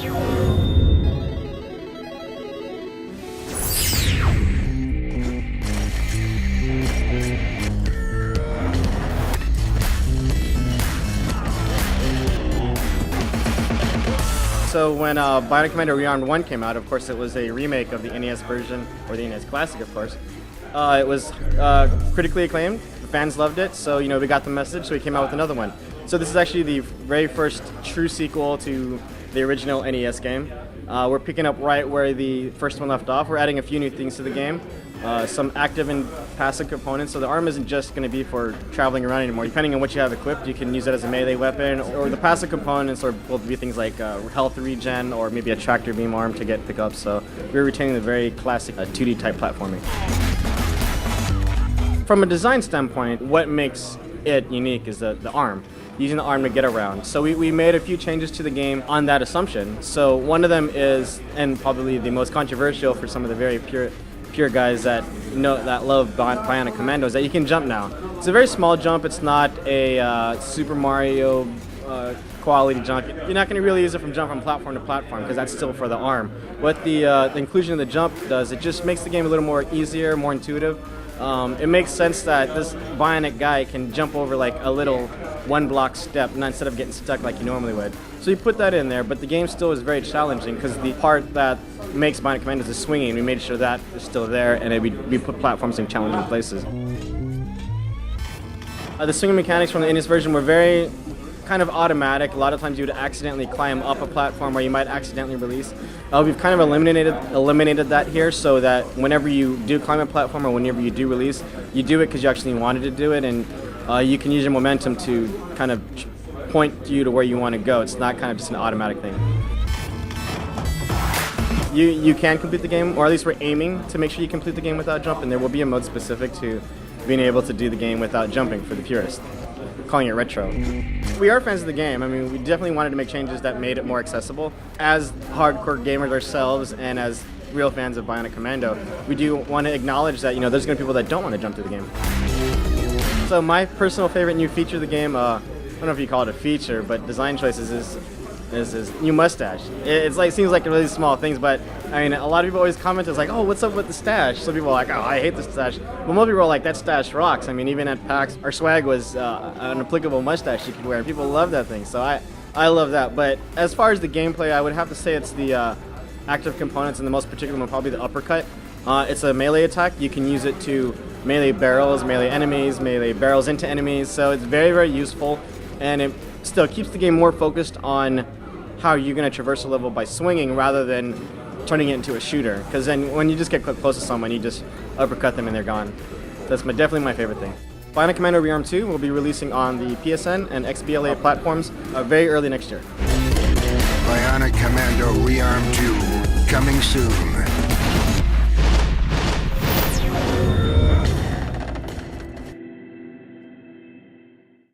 So when Bionic Commando Rearmed 1 came out, of course it was a remake of the NES version, or the NES Classic of course. It was critically acclaimed, the fans loved it, so we got the message, so we came out with another one. So this is actually the very first true sequel to the original NES game. We're picking up right where the first one left off. We're adding a few new things to the game. Some active and passive components, so the arm isn't just going to be for traveling around anymore. Depending on what you have equipped, you can use it as a melee weapon, or the passive components will be things like health regen, or maybe a tractor beam arm to get pickups. So we're retaining the very classic 2D type platforming. From a design standpoint, what makes it unique is the arm. Using the arm to get around. So we made a few changes to the game on that assumption. So one of them is, and probably the most controversial for some of the very pure guys that love Bionic Commando, is that you can jump now. It's a very small jump. It's not a Super Mario quality jump. You're not going to really use it from platform to platform because that's still for the arm. What the inclusion of the jump does, it just makes the game a little more easier, more intuitive. It makes sense that this Bionic guy can jump over like a little one-block step instead of getting stuck like you normally would. So you put that in there, but the game still is very challenging because the part that makes Bionic Commando is swinging. We made sure that is still there, and we put platforms in challenging places. The swinging mechanics from the NES version were very kind of automatic. A lot of times you would accidentally climb up a platform, or you might accidentally release. We've kind of eliminated that here, so that whenever you do climb a platform or whenever you do release, you do it because you actually wanted to do it, and you can use your momentum to kind of point you to where you want to go. It's not kind of just an automatic thing. You can complete the game, or at least we're aiming to make sure you complete the game without jumping. There will be a mode specific to being able to do the game without jumping for the purists. We're calling it retro. We are fans of the game. I mean, we definitely wanted to make changes that made it more accessible. As hardcore gamers ourselves and as real fans of Bionic Commando, we do want to acknowledge that there's going to be people that don't want to jump through the game. So my personal favorite new feature of the game, I don't know if you call it a feature, but design choices is his new mustache. It seems like really small things, but I mean, a lot of people always comment, it's like, oh, what's up with the stash? Some people are like, oh, I hate the stash. But most people are like, that stash rocks. I mean, even at PAX, our swag was an applicable mustache you could wear, and people love that thing. So I love that. But as far as the gameplay, I would have to say it's the active components, and the most particular one probably the uppercut. It's a melee attack. You can use it to melee barrels, melee enemies, melee barrels into enemies. So it's very, very useful, and it still keeps the game more focused on how you're going to traverse a level by swinging rather than turning it into a shooter. Because then when you just get close to someone, you just uppercut them and they're gone. That's definitely my favorite thing. Bionic Commando Rearmed 2 will be releasing on the PSN and XBLA platforms very early next year. Bionic Commando Rearmed 2, coming soon.